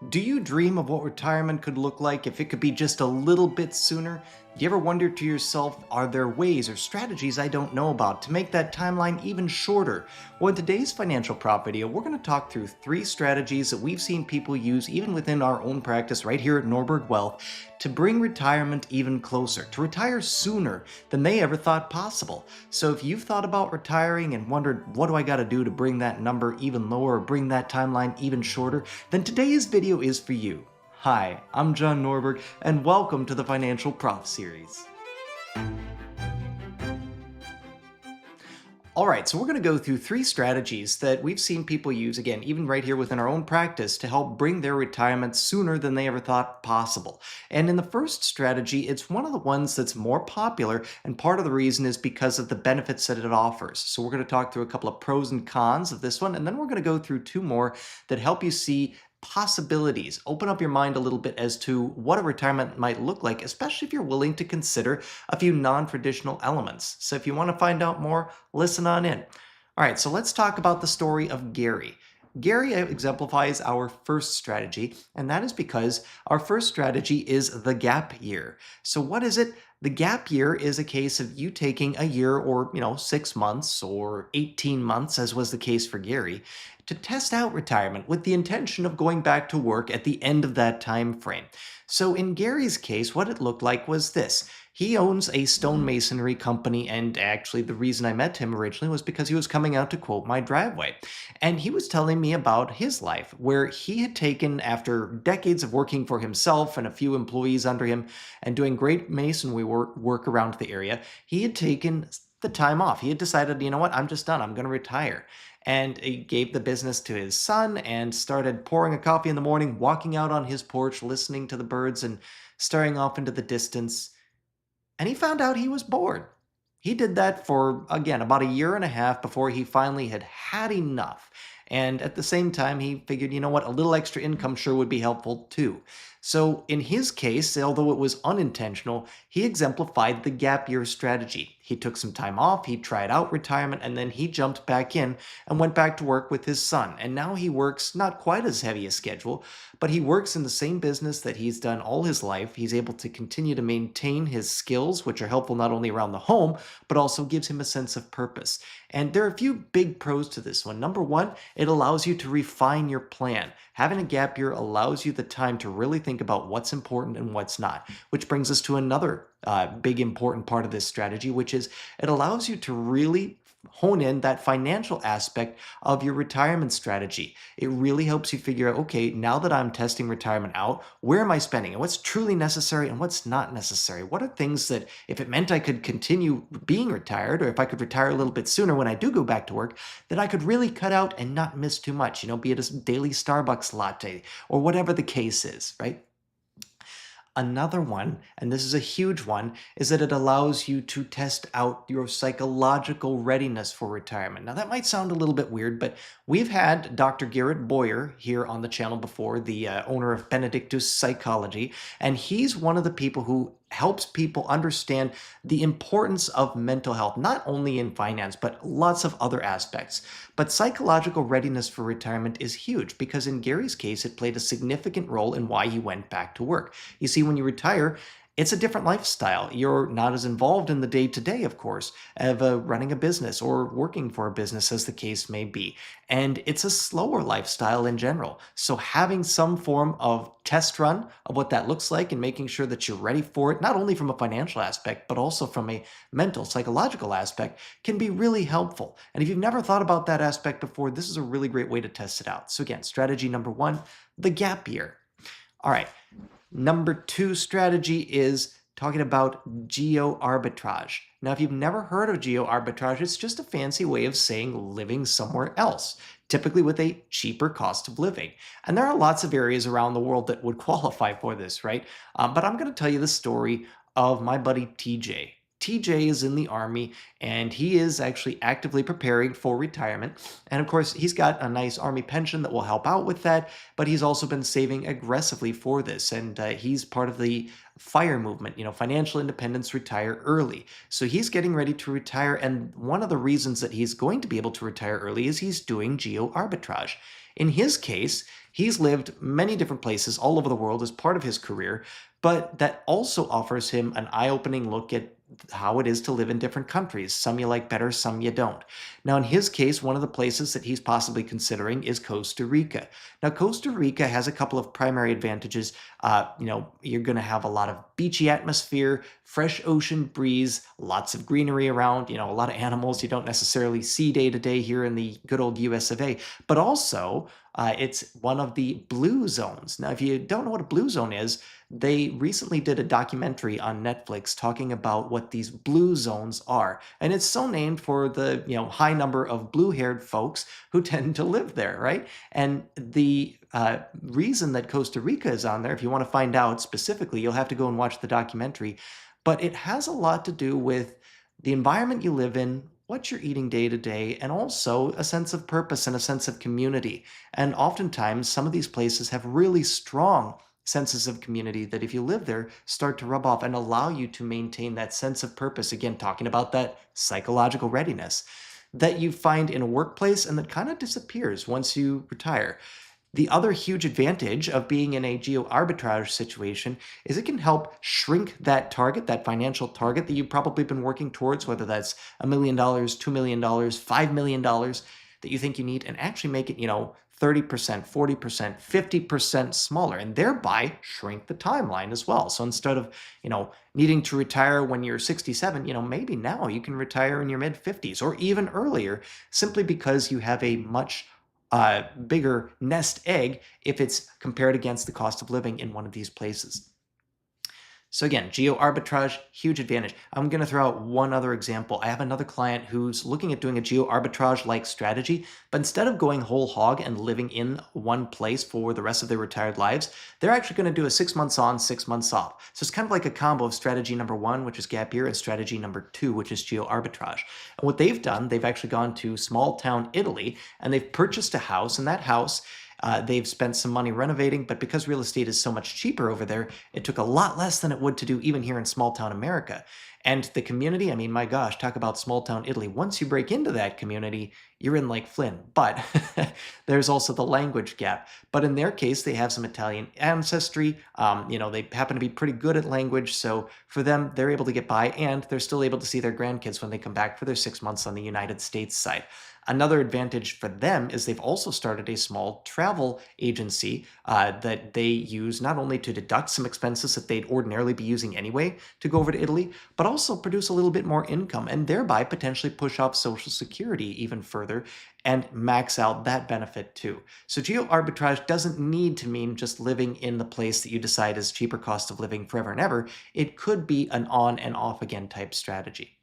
Do you dream of what retirement could look like if it could be just a little bit sooner? Do you ever wonder to yourself, are there ways or strategies I don't know about to make that timeline even shorter? Well, in today's financial prop video, we're going to talk through 3 strategies that we've seen people use even within our own practice right here at Norberg Wealth to bring retirement even closer, to retire sooner than they ever thought possible. So if you've thought about retiring and wondered, what do I got to do to bring that number even lower or bring that timeline even shorter, then today's video is for you. Hi, I'm John Norberg, and welcome to the Financial Prof series. Alright, so we're going to go through 3 strategies that we've seen people use, again, even right here within our own practice, to help bring their retirement sooner than they ever thought possible. And in the first strategy, it's one of the ones that's more popular, and part of the reason is because of the benefits that it offers. So we're going to talk through a couple of pros and cons of this one, and then we're going to go through 2 more that help you see possibilities. Open up your mind a little bit as to what a retirement might look like, especially if you're willing to consider a few non-traditional elements. So if you want to find out more, listen on in. All right, so let's talk about the story of Gary. Gary exemplifies our first strategy, and that is because our first strategy is the gap year. So what is it? The gap year is a case of you taking a year or, 6 months or 18 months, as was the case for Gary, to test out retirement with the intention of going back to work at the end of that time frame. So in Gary's case, what it looked like was this. He owns a stonemasonry company, and actually the reason I met him originally was because he was coming out to quote my driveway. And he was telling me about his life, where he had taken, after decades of working for himself and a few employees under him and doing great masonry work around the area, he had taken the time off. He had decided, you know what, I'm just done. I'm going to retire. And he gave the business to his son and started pouring a coffee in the morning, walking out on his porch, listening to the birds and staring off into the distance. And he found out he was bored. He did that for, again, about a year and a half before he finally had had enough. And at the same time, he figured, you know what, a little extra income sure would be helpful too. So in his case, although it was unintentional, he exemplified the gap year strategy. He took some time off, he tried out retirement, and then he jumped back in and went back to work with his son. And now he works not quite as heavy a schedule, but he works in the same business that he's done all his life. He's able to continue to maintain his skills, which are helpful not only around the home, but also gives him a sense of purpose. And there are a few big pros to this one. Number one, it allows you to refine your plan. Having a gap year allows you the time to really think about what's important and what's not, which brings us to another big important part of this strategy, which is it allows you to really hone in that financial aspect of your retirement strategy. It really helps you figure out, okay, now that I'm testing retirement out, where am I spending and what's truly necessary and what's not necessary? What are things that, if it meant I could continue being retired, or if I could retire a little bit sooner when I do go back to work, that I could really cut out and not miss too much, be it a daily Starbucks latte or whatever the case is, right? Another one, and this is a huge one, is that it allows you to test out your psychological readiness for retirement. Now, that might sound a little bit weird, but we've had Dr. Garrett Boyer here on the channel before, the owner of Benedictus Psychology, and he's one of the people who helps people understand the importance of mental health, not only in finance, but lots of other aspects. But psychological readiness for retirement is huge because in Gary's case, it played a significant role in why he went back to work. You see, when you retire, it's a different lifestyle. You're not as involved in the day-to-day, of course, of running a business or working for a business, as the case may be. And it's a slower lifestyle in general. So having some form of test run of what that looks like and making sure that you're ready for it, not only from a financial aspect, but also from a mental, psychological aspect, can be really helpful. And if you've never thought about that aspect before, this is a really great way to test it out. So again, strategy number 1, the gap year. All right. Number 2 strategy is talking about geo arbitrage. Now, if you've never heard of geo arbitrage, it's just a fancy way of saying living somewhere else, typically with a cheaper cost of living. And there are lots of areas around the world that would qualify for this, right? But I'm going to tell you the story of my buddy TJ. TJ is in the Army, and he is actually actively preparing for retirement. And of course, he's got a nice Army pension that will help out with that, but he's also been saving aggressively for this. And he's part of the FIRE movement, financial independence, retire early. So he's getting ready to retire. And one of the reasons that he's going to be able to retire early is he's doing geo arbitrage. In his case, he's lived many different places all over the world as part of his career, but that also offers him an eye-opening look at how it is to live in different countries. Some you like better, some you don't. Now, in his case, one of the places that he's possibly considering is Costa Rica. Now, Costa Rica has a couple of primary advantages. You're going to have a lot of beachy atmosphere, fresh ocean breeze, lots of greenery around, a lot of animals you don't necessarily see day to day here in the good old US of A. But also, it's one of the blue zones. Now, if you don't know what a blue zone is, they recently did a documentary on Netflix talking about what these blue zones are. And it's so named for the, high number of blue-haired folks who tend to live there, right? And the reason that Costa Rica is on there, if you want to find out specifically, you'll have to go and watch the documentary. But it has a lot to do with the environment you live in, what you're eating day to day, and also a sense of purpose and a sense of community. And oftentimes, some of these places have really strong senses of community that if you live there start to rub off and allow you to maintain that sense of purpose, again talking about that psychological readiness that you find in a workplace and that kind of disappears once you retire. The other huge advantage of being in a geo arbitrage situation is it can help shrink that target, that financial target that you've probably been working towards, whether that's $1 million, $2 million, $5 million that you think you need, and actually make it, 30%, 40%, 50% smaller, and thereby shrink the timeline as well. So instead of, needing to retire when you're 67, maybe now you can retire in your mid 50s or even earlier simply because you have a much bigger nest egg if it's compared against the cost of living in one of these places. So again, geo arbitrage, huge advantage. I'm going to throw out one other example. I have another client who's looking at doing a geo arbitrage like strategy, but instead of going whole hog and living in one place for the rest of their retired lives, they're actually going to do a 6 months on, 6 months off. So it's kind of like a combo of strategy number one, which is gap year, and strategy number two, which is geo arbitrage. And what they've done, they've actually gone to small town Italy and they've purchased a house, and that house they've spent some money renovating, but because real estate is so much cheaper over there, it took a lot less than it would to do even here in small town America. And the community, I mean, my gosh, talk about small town Italy. Once you break into that community, you're in like Flynn. But there's also the language gap. But in their case, they have some Italian ancestry. They happen to be pretty good at language. So for them, they're able to get by, and they're still able to see their grandkids when they come back for their 6 months on the United States side. Another advantage for them is they've also started a small travel agency that they use not only to deduct some expenses that they'd ordinarily be using anyway to go over to Italy, but also produce a little bit more income and thereby potentially push off Social Security even further and max out that benefit too. So geo arbitrage doesn't need to mean just living in the place that you decide is cheaper cost of living forever and ever. It could be an on and off again type strategy.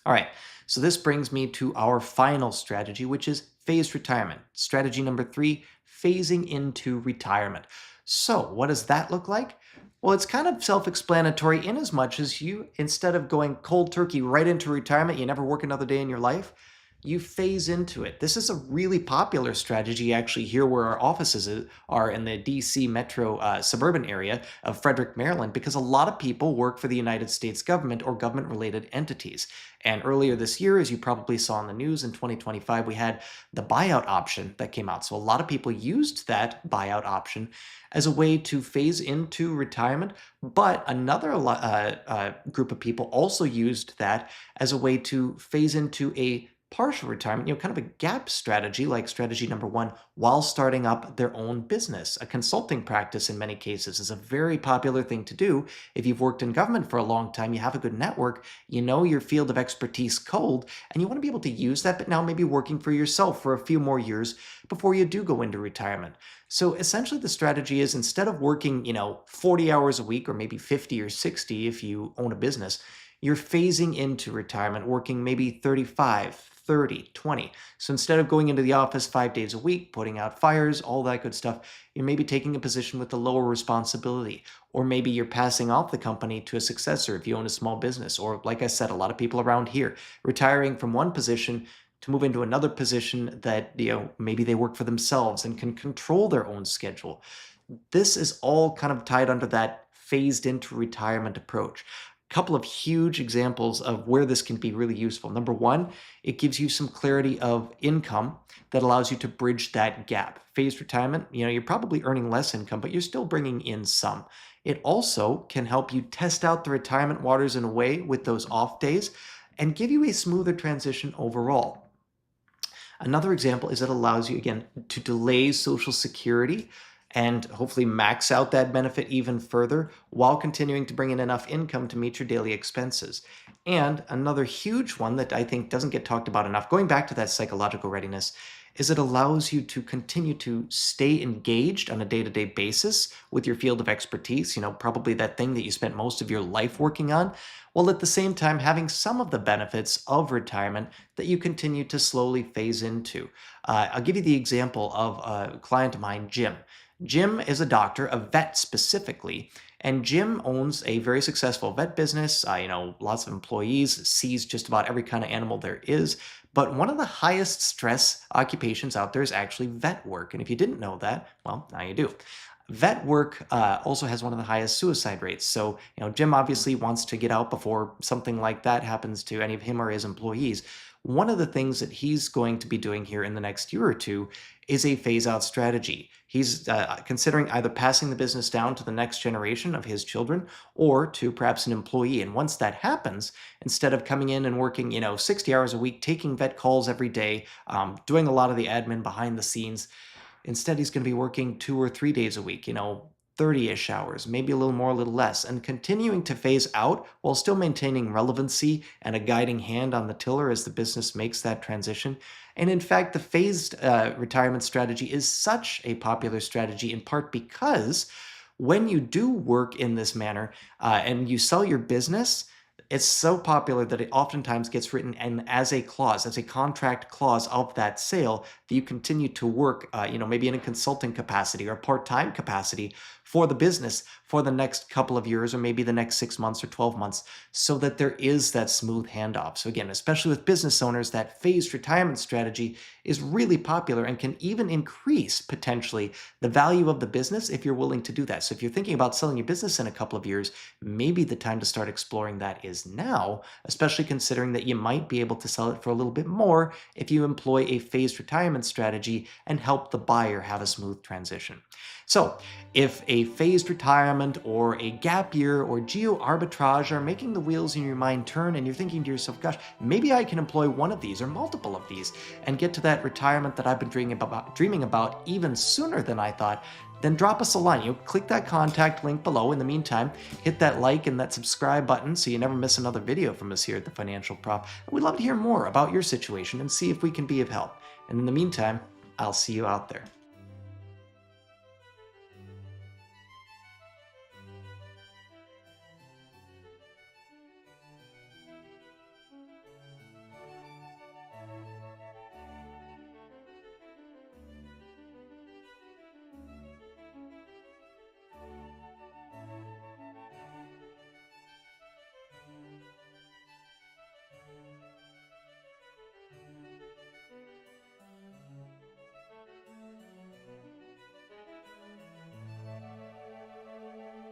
All right, so this brings me to our final strategy, which is phased retirement. Strategy number three, phasing into retirement. So what does that look like? Well, it's kind of self-explanatory in as much as you, instead of going cold turkey right into retirement, you never work another day in your life, you phase into it. This is a really popular strategy actually here where our offices are in the DC metro suburban area of Frederick, Maryland, because a lot of people work for the United States government or government-related entities. And earlier this year, as you probably saw in the news in 2025, we had the buyout option that came out. So a lot of people used that buyout option as a way to phase into retirement, but another group of people also used that as a way to phase into a partial retirement, kind of a gap strategy like strategy number one, while starting up their own business. A consulting practice in many cases is a very popular thing to do. If you've worked in government for a long time, you have a good network, you know your field of expertise cold, and you want to be able to use that, but now maybe working for yourself for a few more years before you do go into retirement. So essentially the strategy is instead of working, 40 hours a week or maybe 50 or 60 if you own a business, you're phasing into retirement, working maybe 35, 30, 20. So instead of going into the office 5 days a week, putting out fires, all that good stuff, you're maybe taking a position with a lower responsibility. Or maybe you're passing off the company to a successor if you own a small business. Or like I said, a lot of people around here, retiring from one position to move into another position that, maybe they work for themselves and can control their own schedule. This is all kind of tied under that phased into retirement approach. Couple of huge examples of where this can be really useful. Number one, it gives you some clarity of income that allows you to bridge that gap. Phased retirement, you're probably earning less income, but you're still bringing in some. It also can help you test out the retirement waters in a way with those off days and give you a smoother transition overall. Another example is it allows you, again, to delay Social Security and hopefully max out that benefit even further while continuing to bring in enough income to meet your daily expenses. And another huge one that I think doesn't get talked about enough, going back to that psychological readiness, is it allows you to continue to stay engaged on a day-to-day basis with your field of expertise, probably that thing that you spent most of your life working on, while at the same time having some of the benefits of retirement that you continue to slowly phase into. I'll give you the example of a client of mine, Jim. Jim is a doctor, a vet specifically, and Jim owns a very successful vet business. Lots of employees, sees just about every kind of animal there is. But one of the highest stress occupations out there is actually vet work. And if you didn't know that, well, now you do. Vet work also has one of the highest suicide rates. So, Jim obviously wants to get out before something like that happens to any of him or his employees. One of the things that he's going to be doing here in the next year or two is a phase out strategy. He's considering either passing the business down to the next generation of his children or to perhaps an employee. And once that happens, instead of coming in and working, 60 hours a week, taking vet calls every day, doing a lot of the admin behind the scenes, instead, he's going to be working 2 or 3 days a week, 30-ish hours, maybe a little more, a little less, and continuing to phase out while still maintaining relevancy and a guiding hand on the tiller as the business makes that transition. And in fact, the phased retirement strategy is such a popular strategy in part because when you do work in this manner and you sell your business, it's so popular that it oftentimes gets written in as a clause, as a contract clause of that sale, that you continue to work, maybe in a consulting capacity or part-time capacity for the business for the next couple of years or maybe the next 6 months or 12 months so that there is that smooth handoff. So again, especially with business owners, that phased retirement strategy is really popular and can even increase potentially the value of the business if you're willing to do that. So if you're thinking about selling your business in a couple of years, maybe the time to start exploring that is now, especially considering that you might be able to sell it for a little bit more if you employ a phased retirement strategy and help the buyer have a smooth transition. So if a phased retirement or a gap year or geo arbitrage are making the wheels in your mind turn and you're thinking to yourself, gosh, maybe I can employ one of these or multiple of these and get to that retirement that I've been dreaming about even sooner than I thought, then drop us a line. Click that contact link below. In the meantime, hit that like and that subscribe button so you never miss another video from us here at The Financial Prof. We'd love to hear more about your situation and see if we can be of help. And in the meantime, I'll see you out there.